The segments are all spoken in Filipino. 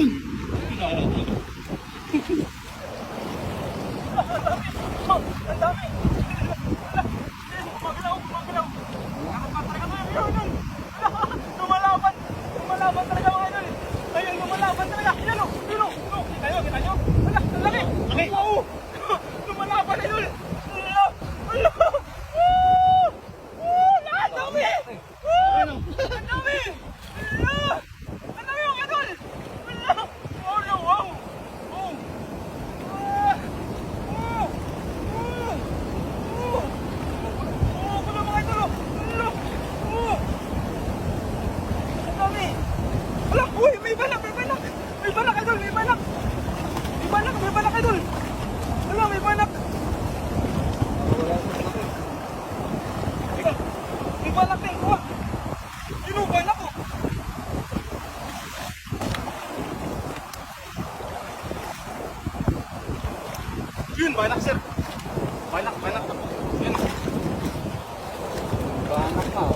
Yun. Ang dami. Gumagalaw. Nakapag talaga mga idol. Lumalaban. Lumalaban talaga mga idol. Ayun, lumalaban talaga. Yan o. Yun o. Kita nyo? Wala, ang laki. Oo. Lumalaban idol. Ala. Ang dami. Ang dami. Ang dami mga idol. Wow. May banak idol, may banak idol. Wala, may banak. May banak din, kuha. Yun o, banak o. Yun, banak sir. Banak. Yun. Banak pa o.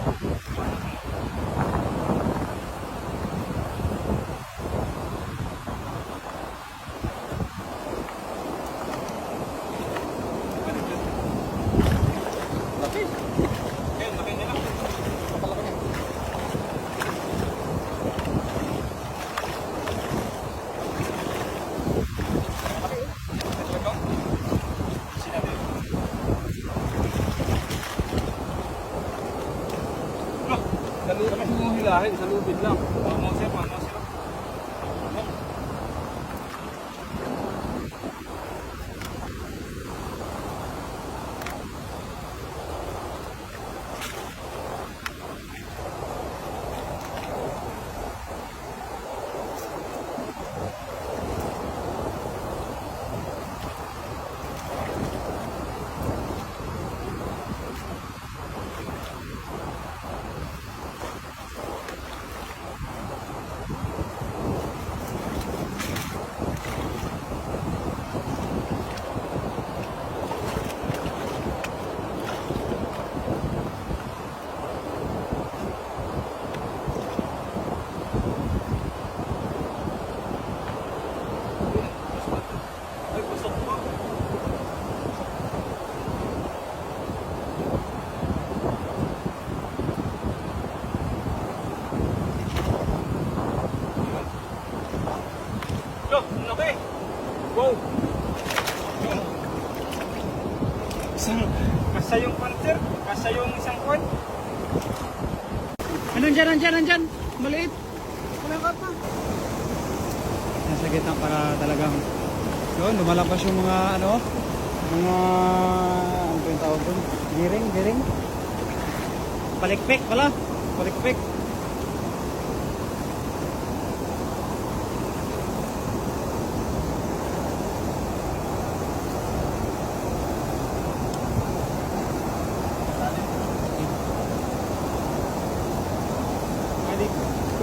Sa lubid lang. Mau sir. Wow! Kasa yung panter, kasa yung isang kwan. Nandyan. Maliit. Wala ka pa. Nasa gitna para talagang yun, lumalapas yung mga ano ba yung tawag doon? Giring. Palikpik pala. Palikpik.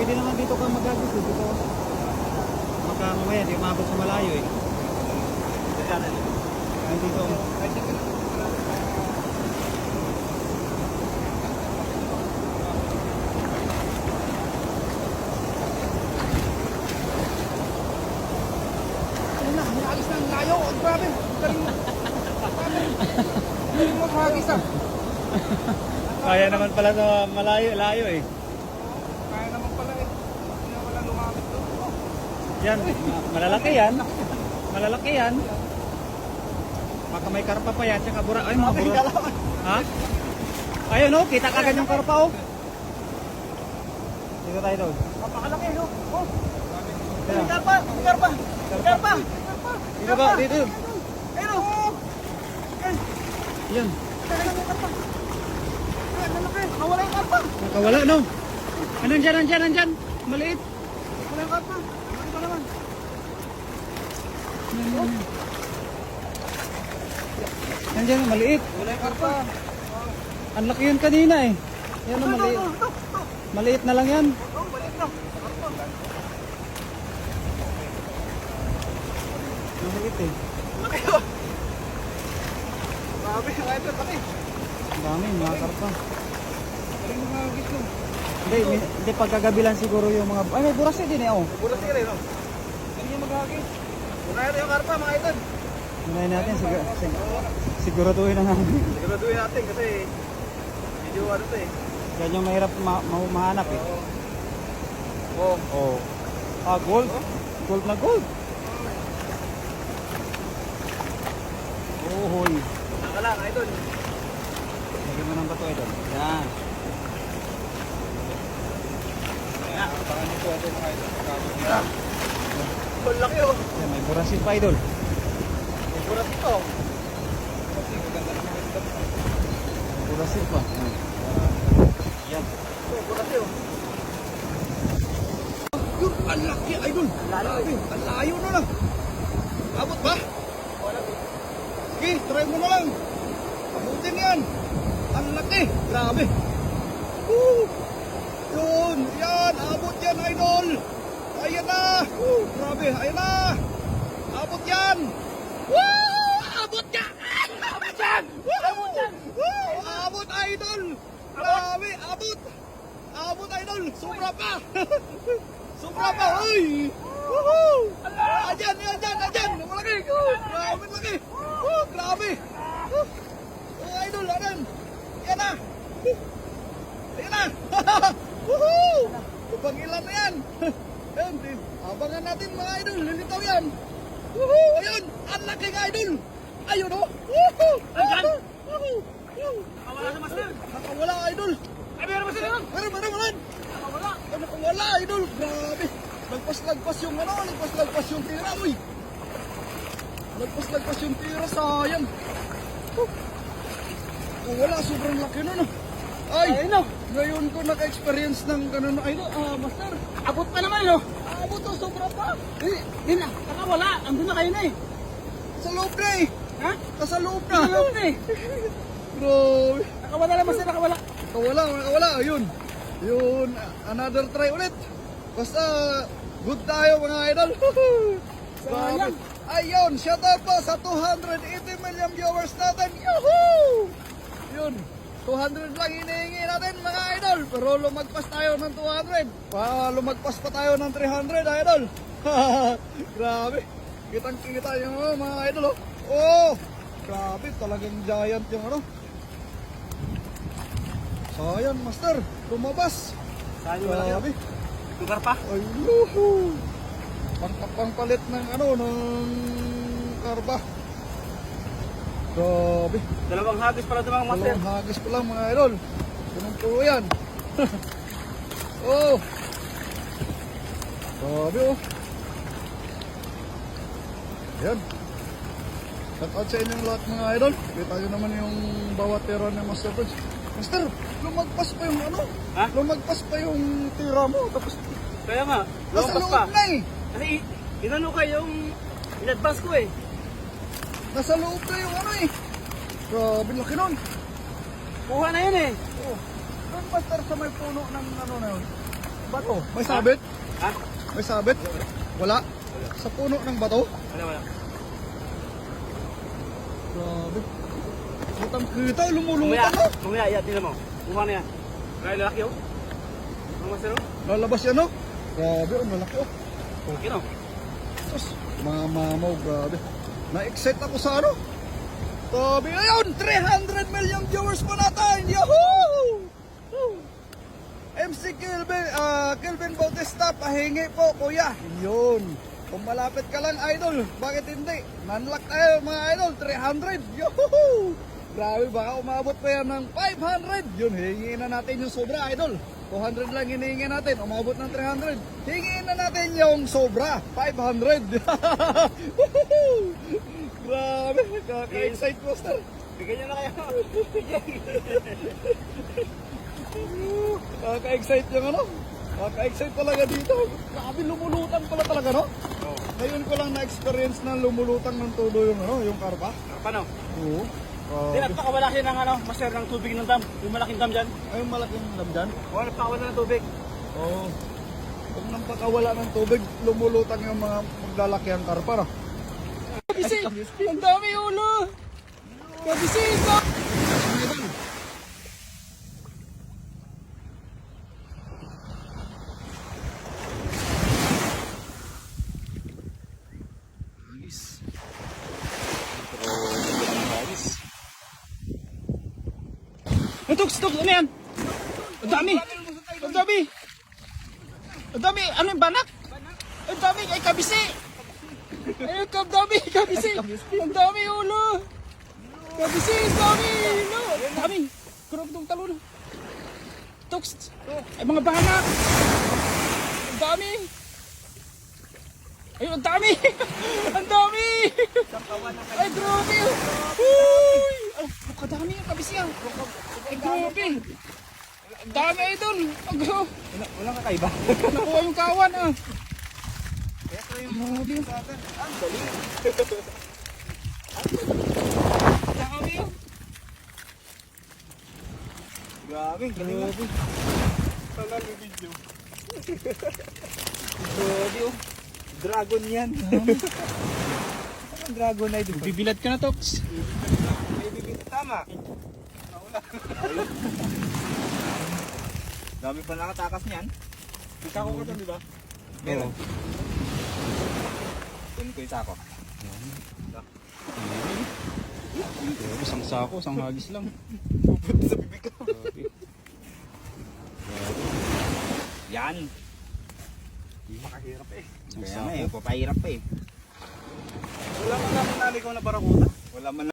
Pwede naman dito ka magagos dito. Baka mamaya di umabot sa malayo eh. Ay dito. Ano na, naalis na ang layo. Grabe. Galing mo kahagis ah. Kaya naman pala sa malayo eh. Kaya naman pala eh. Hindi na wala lumapit doon. Yan, malalaki yan. Baka may karpa pa yan, tsaka bura. Ay, mga bura. Ha? Ayun oh, kita kagad yung karpa oh. Dito tayo doon. Napakalaki no? Oh. Ayun. Karpa. Dito ba? Dito. Ayun oh. Yan. Kaya naman karpa. Nawala yung karpa. Nakawala no? Nandyan. Maliit. Wala yung karpa. Ano ba naman? Nandyan, maliit. Wala yung karpa. Ang laki yun kanina eh. Yan o, maliit. Ito. Maliit na lang yan. Oh, balik na. Karpa. Maliit eh. Laki yun. Grabe, ang ito, laki. Ang dami, mga karpa. Galing mga gis yun. Hindi, pagkagabilan siguro yung mga... Ay, may burasi din eh oh. Buras sila yun. gagi. Unahin yung karpa mga idol. Unahin natin, siguraduhin na natin. Siguraduhin natin kasi medyo ano to eh. Yan yung mahirap mahanap eh. Oo. Oh. Ah, gold. Gold na gold. Oh, hoy. Saka lang idol. Lagyan mo ng bato ito. Yan. Ayan. Baka nito idol mga idol. Laki oh. Yan, may burasin pa idol. May buras ito. Kasi maganda naman ito. May burasin pa. Yan. Ito, buras yun. Yun, ang laki idol. Ang layo na lang. Abot ba? Okay, try mo na lang. Abutin yan. Ang laki. Grabe. Woo! Yun. Yan. Abot yan, idol. Ayan na. Grabe. Ayan na. Abot yan. Woo! Abot yan. Abot yan. Abot yan. Woo! Abot, idol. Grabe. Abot. Abot, idol. Sobra pa. Sobra pa. Uy. Woohoo! Ayan. Malaki. Grabe, laki. Grabe. Idol, ayan. Yan na. Ayan na. Woohoo! Papangilan na yan. Ayan, abangan natin mga idol. Lilitaw yan. Woohoo! Ayun, ang laki nga idol. Ayun o. Woohoo! Ayan. Woohoo! Nakawala sa master. Nakawala idol. Ay, meron master yan. Meron. Nakawala. Nakawala idol. Grabe. Lagpas yung tira. Uy. Lagpas yung tira. Sayang. Wala, sobrang laki nun. Ay, ngayon ko naka-experience ng ganun. Ay, master. Abot pa naman, no? Abot to, sobra pa. Yun na, nakawala. Andun na kayo na eh. Sa loob na eh. Ha? Sa loob na. Alam na eh. Bro. Nakawala naman siya, nakawala. Nakawala. Yun, another try ulit. Basta, good tayo mga idol. Sayang. Ayun, shout out po sa 280 million viewers natin. Yuhuu! Yun, 200 lang hinihingi natin mga idol. Pero lumagpas tayo ng 200. Lumagpas pa tayo ng 300 idol. Grabe. Kitang-kita yung mga idol. Oh, grabe. Talagang giant yung ano. Sayang, master. Lumabas. Sayang yung malaki. Grabe. Tugar pa. Ay, yuhu. Pangpalit ng ano, ng karba. Grabe. Dalawang hagis para sa mga master. Dalawang hagis pa lang mga idol. Punong pulo yan. Oh. Grabe oh. Ayan. Shout out sa inyong lahat mga idol. Kita nyo naman yung bawat tira ng Master Prince. Master, lumagpas pa yung ano? Ha? Lumagpas pa yung tira mo. Tapos Kaya nga, nasa lumabas loob pa. na eh. Kasi inano kayo yung in-advance ko eh. Nasa loob na yung ano eh. Grabe, laki nun. Kuha na yun eh. Oh. Doon master sa may puno ng ano na yun. Bato. May sabit? Ha? May sabit? Wala? Sa puno ng bato? Wala. Grabe. Kitang kita, lumulutang oh. Mamaya, tingnan mo. Kuha na yan. Kaya lalaki oh. Mga master oh. Lalabas yan oh. Grabe, oh, malaki oh. Okay no. Sus, mga mamaw, grabe. Na-excite ako sa ano. Grabe, ayun, 300 million viewers pa natin. Yahoo! MC Kelvin Bautista, pahingi po, kuya. Yun. Kung malapit ka lang, idol, bakit hindi? Nanlock tayo, mga idol, 300. Yahoo! Grabe, baka umabot pa yan ng 500. Yun, hingin na natin yung sobra, idol. 200 lang hinihingi natin, umabot ng 300. Hingin na natin yung sobra, 500. Grabe, kaka-excite, master. Bigyan nyo na kayo. Kaka-excite yung ano. Kaka-excite talaga dito. Grabe, lumulutang pala talaga, no? Oo. Ngayon ko lang na-experience na lumulutang ng todo yung ano, yung karpa. Paano? Oo. Hindi, napakawala siya ng ano, master ng tubig ng dam. Yung malaking dam dyan. Ay, yung malaking lamdan. Oo, napakawala ng tubig. Oo. Pag napakawala ng tubig, lumulutang yung mga maglalakihan karpa, no? Kabisi! Ang dami ulo! Kabisita! Toks, ano yan? Ang dami! Ang dami! Ang dami! Ano yung banak? Ang dami! Ay, kabisi! Ay, ang dami! Kabisi! Ang dami, ulo! Kabisi! Ang dami! No! Ang dami! Kurang itong talon. Toks! Ay, mga banak! Ang dami! Ay, ang dami! Ang dami! Ay, grabe! Uy! Ay, kadami yung kabisi ah! Ay, grabe! Ang dami, idol! Walang kakaiba. Nakuha yung kawan ah! Grabe! Ang galing. Dami ah! Grabe, galing na. Grabe! Tagal yung video. Grabe oh. Dragon yan. Ang dragon na ito. Bibilad ka na, Toks! Tama. Dami pa nakatakas niyan. Sako ko ito, di ba? Meron. Kunin ko yung sako. Isang sako, isang hagis lang. Pupunta sa bibig ko. Grabe. Yan. Makahirap eh. Isang Kaya sako. nga eh, papahirap pa eh. Wala man lang naligaw na barakuda. Wala man lang.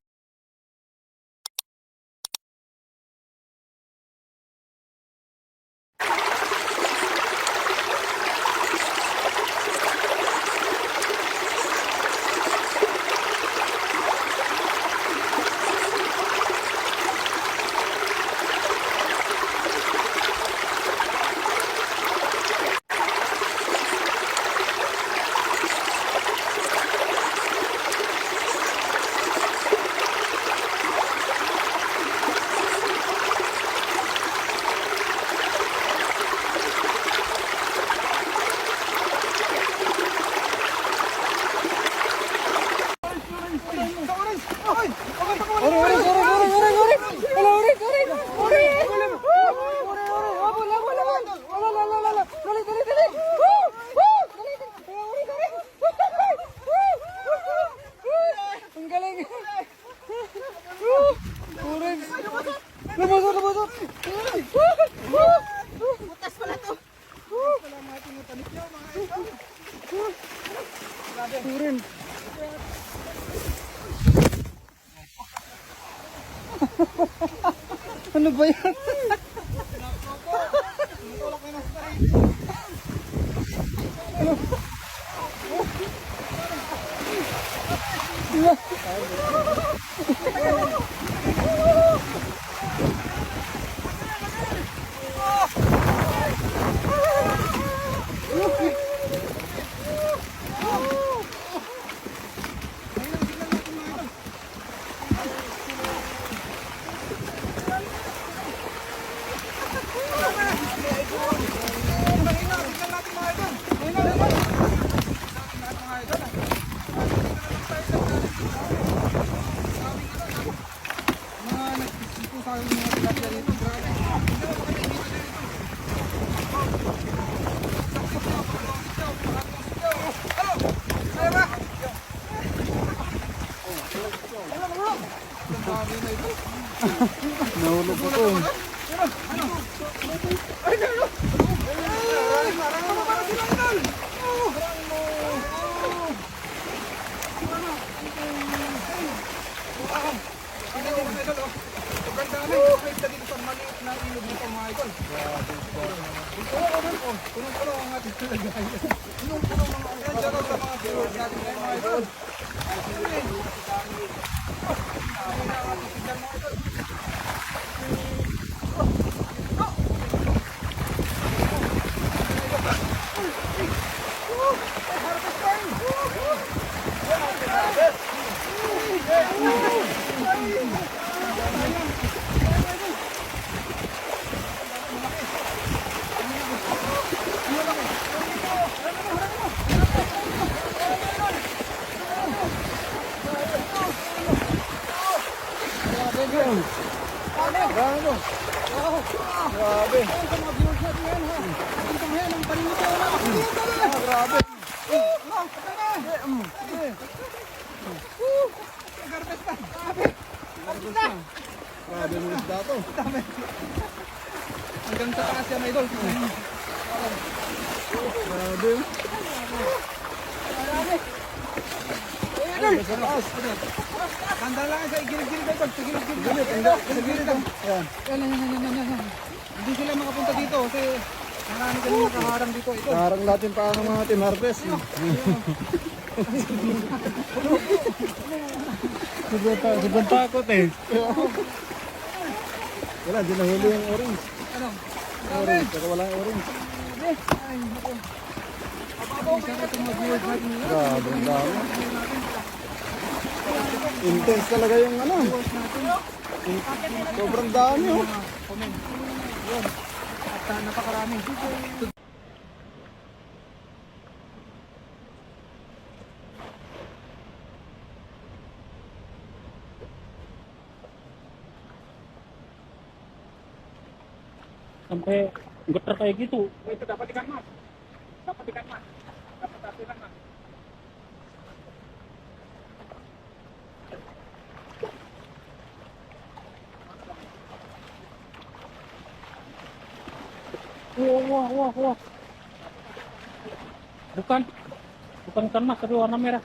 Ano ba yan? Nahulog ako. Grabe. Grabe. Grabe yung isda to. Hanggang sa taas yan, idol. Grabe. Sa taas. Handa lang sa gilid-gilid, idol. Sa gilid-gilid. Sa gilid lang. Ayan. Yan. Hindi sila makapunta dito kasi marami kami nakaharang dito, idol. Harang natin pa ang mga team harvest. Sobrang takot eh. Wala, di nahuli yung orange. Ano? Orange, pero walang orange. Ay, naku. Isa ka itong mag-viewers natin nila. Grabe, ang dami. Intense talaga yung ano. Sobrang dami oh. Comment. Yun. At napakarami. Sampai getar kayak gitu. Itu dapat ikan mas. Dapat ikan mas. Dapat ikan mas. Wah. Bukan ikan mas, tapi warna merah.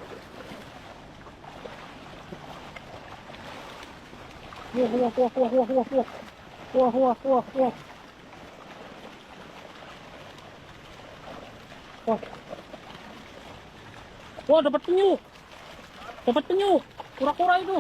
Wah. Wah, dapat penyu. Kura-kura itu.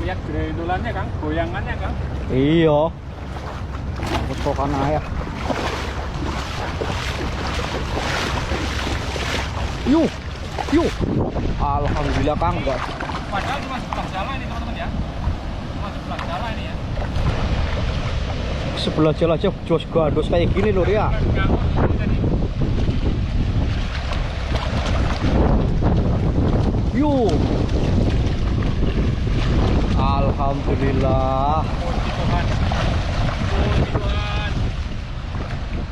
Lihat grendulannya, Kang. Goyangannya, Kang. Iya. Potokan ayah. Yuk. Alhamdulillah Kang, enggak. Padahal cuma sebelah jalan ini, teman-teman ya. Cuma sebelah jalan ini ya. Sebelah jalan aja jos gandos kayak gini loh ya. Yuk. Alhamdulillah.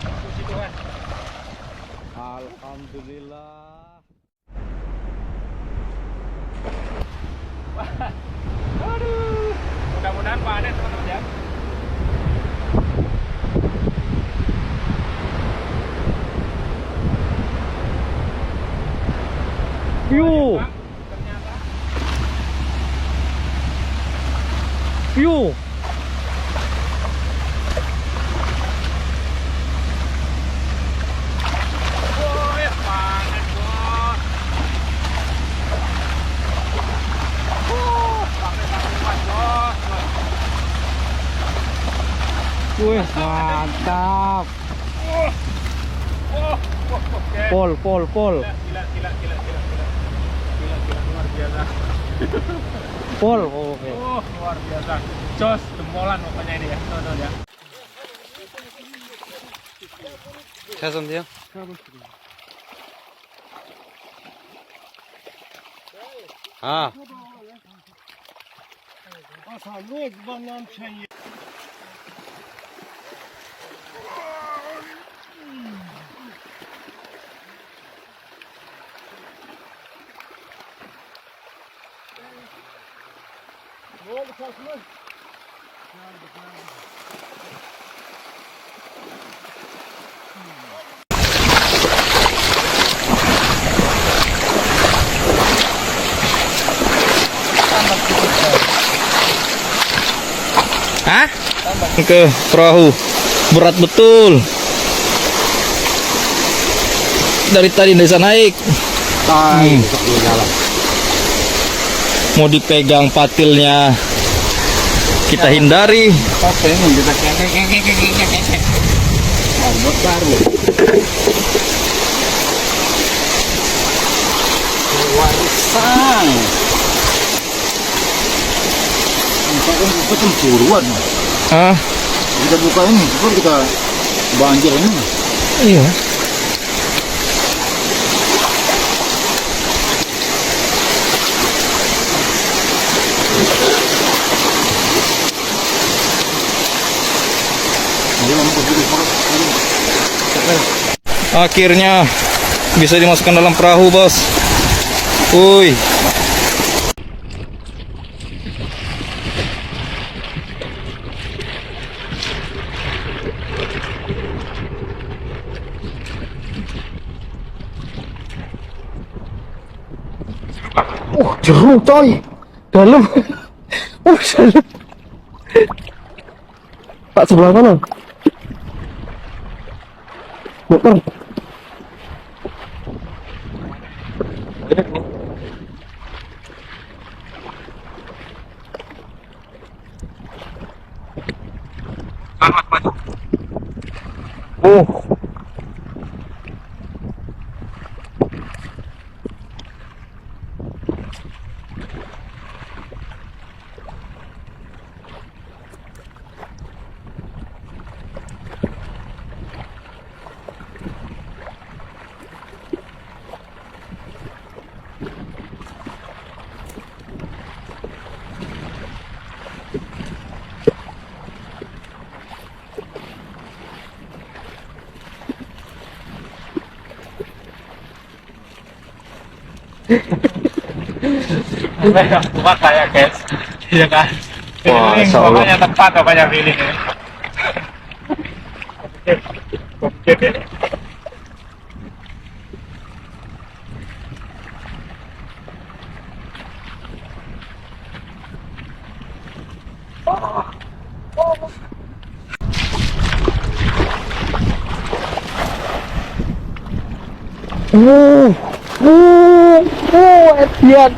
Puji Tuhan. Alhamdulillah. Aduh. Mudah-mudahan panen, teman-teman ya. Yuk. Ternyata Yuk. panen, Bos. Pakai Bos. Wih, mantap. Oke. Pol. Gila, luar biasa. Pol. Oke. Luar biasa. Jos, jempolan pokoknya ini ya, teman-teman ya. Kasih Ah. Hah? Ke perahu. Berat betul. Dari tadi bisa naik. Mau dipegang patilnya kita hindari. Warisan. Buka cemburuan. Ah, Kita buka ini, baru kita banjir ini. iya. Akhirnya bisa dimasukkan dalam perahu, bos. Uy. Jeruk coy, dalam. Dalam. Pak sebelah mana? Motor. Oh. Cuma kayak guys, iya kan? Wah, Feeling, Insya Allah. pokoknya tempat pokoknya feeling ya. Oke. Lihat.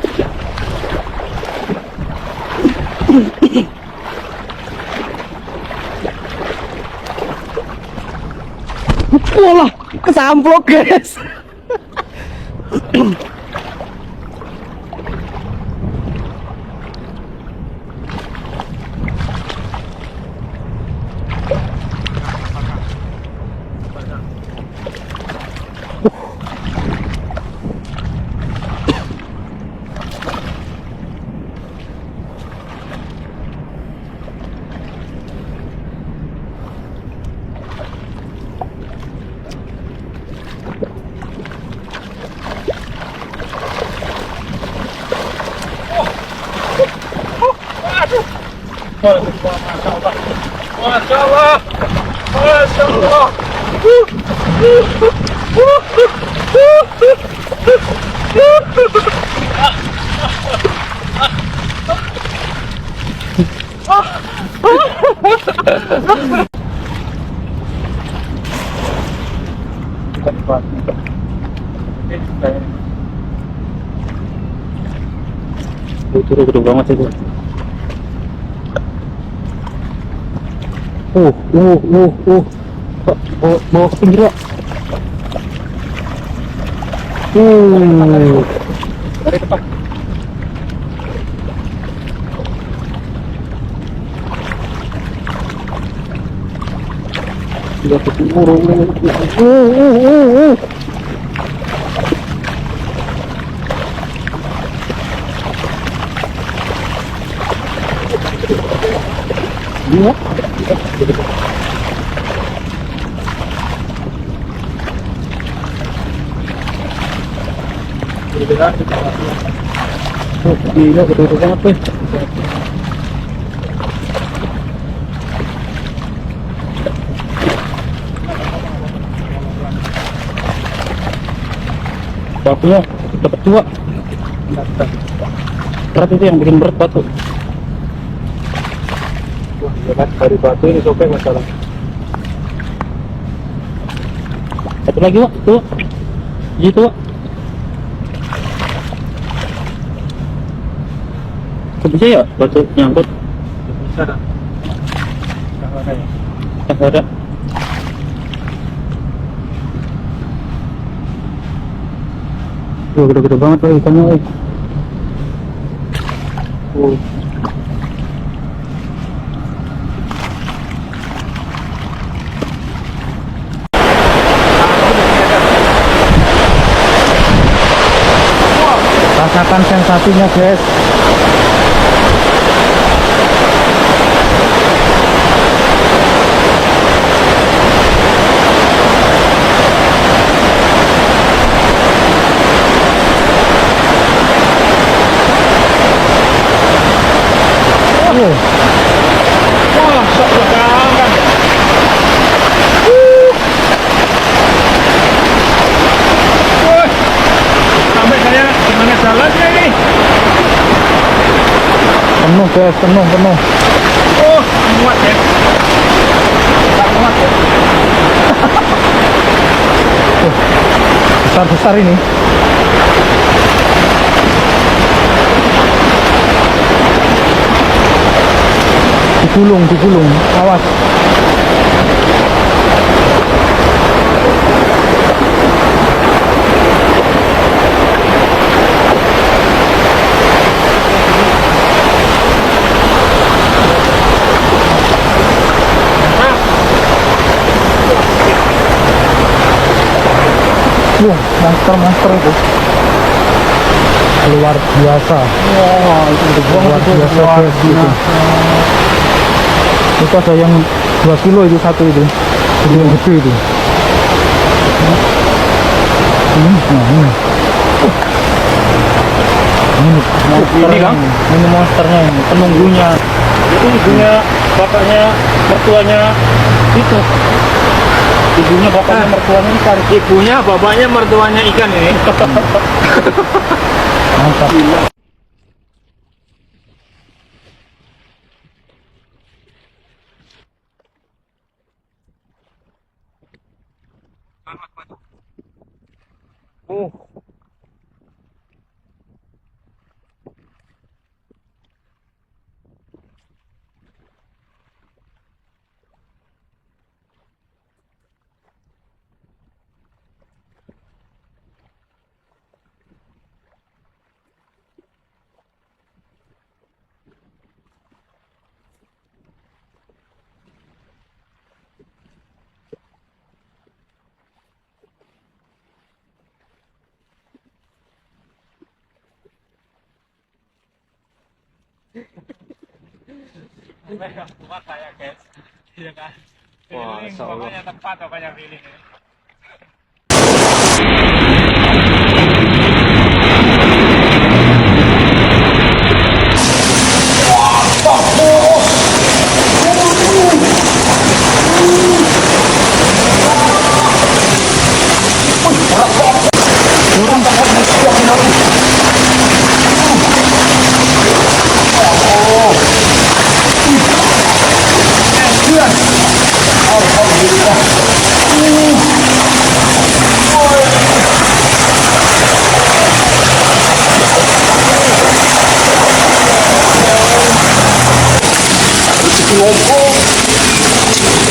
Walah, kesamplok guys. Masya Allah. Itu gede banget itu. Bawa ke pinggir, Pak. Gila, gede banget, Pak. Batunya dapat dua. Berat itu yang bikin berat batu. Dari batu ini sobek masalah. Satu lagi, Pak. Tuh. Gitu, Pak. Kok bisa ya batu nyangkut? Bisa tak? Nggak ada. Gede-gede banget Pak ikannya, Pak. Rasakan sensasinya, guys. Yes, penuh, penuh. Oh, muat ya. Tak muat ya. Besar-besar ini. Digulung, awas. Monster itu luar biasa. Wah, itu Luar biasa gitu. Itu ada yang 2 kilo itu satu itu. Jadi yang gede itu. Ini monsternya, Kang? ini monsternya ini, penunggunya. Itu ibunya, bapaknya, mertuanya itu. Ibunya, bapaknya, mertuanya ikan. Ibunya, bapaknya, mertuanya ikan ini. Mantap. Kuat saya guys. Iya kan. Wah, Feeling, Insya Allah. pokoknya tepat pokoknya feeling ini.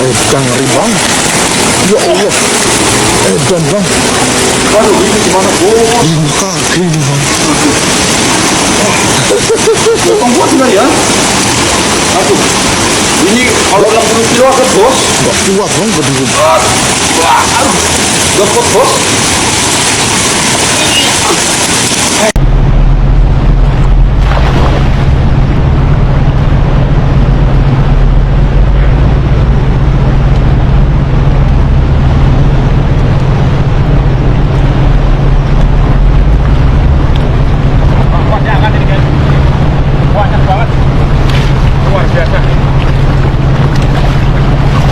Edan ngeri bang. Ya Allah. Edan bang. Aduh, ini gimana bos? Kaki ini bang. Bang kuat nggak ya? Aduh, ini kalau 60 kilo agak bos. Gak kuat bang, berdiri. Aduh, gak kuat bos. Kuat diangkat ini guys. Kuatnya banget. Luar biasa.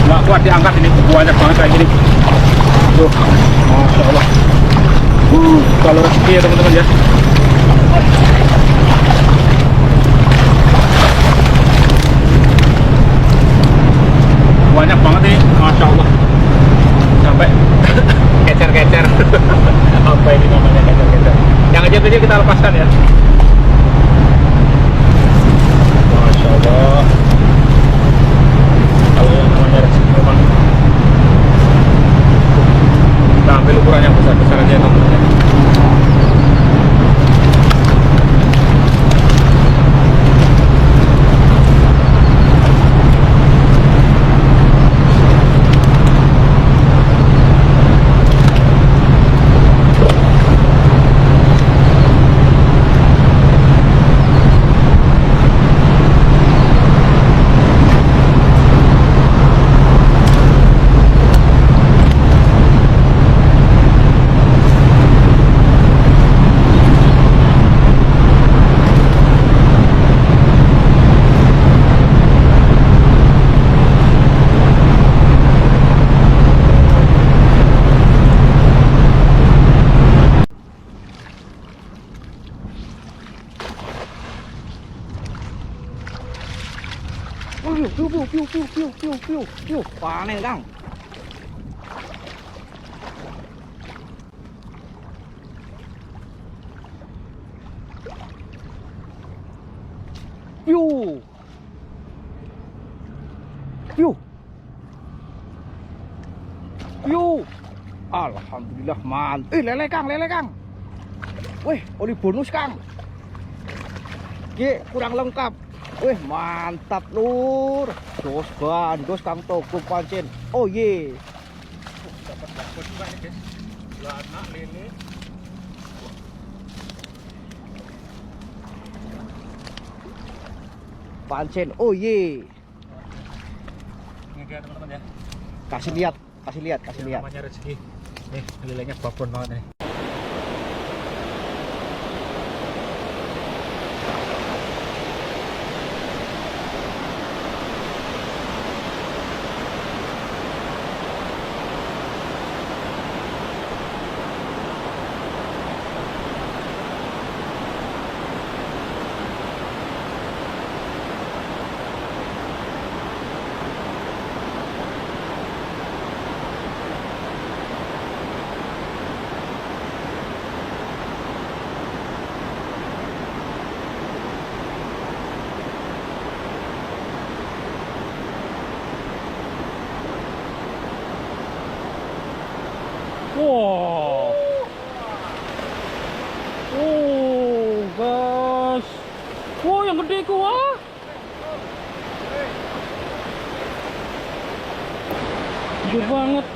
Nggak kuat diangkat ini. Banyak banget kayak gini. Tuh, Masya Allah. Kalau rezeki ya teman-teman ya. Banyak banget ini, Masya Allah. Sampai kecer-kecer. Apa ini namanya kecer-kecer? Yang aja tadi kita lepaskan ya. Masya Allah. Kalau yang namanya rezeki memang. Kita ambil ukuran yang besar-besar aja teman-teman. piu. Panen, Kang. Piu. Alhamdulillah, lele Kang. Wih, oli bonus Kang. Kurang lengkap. Wih, mantap lur. Dos bandos Kang Toko pancen. Oh ye. Dapat juga nih guys. Lana lele. Pancen. Oh ye. Ini dia teman-teman ya. Kasih lihat. Namanya rezeki. Nih, lelenya babon banget nih. Wow. Oh, guys. Wow, yang gede ku ah. Gede banget.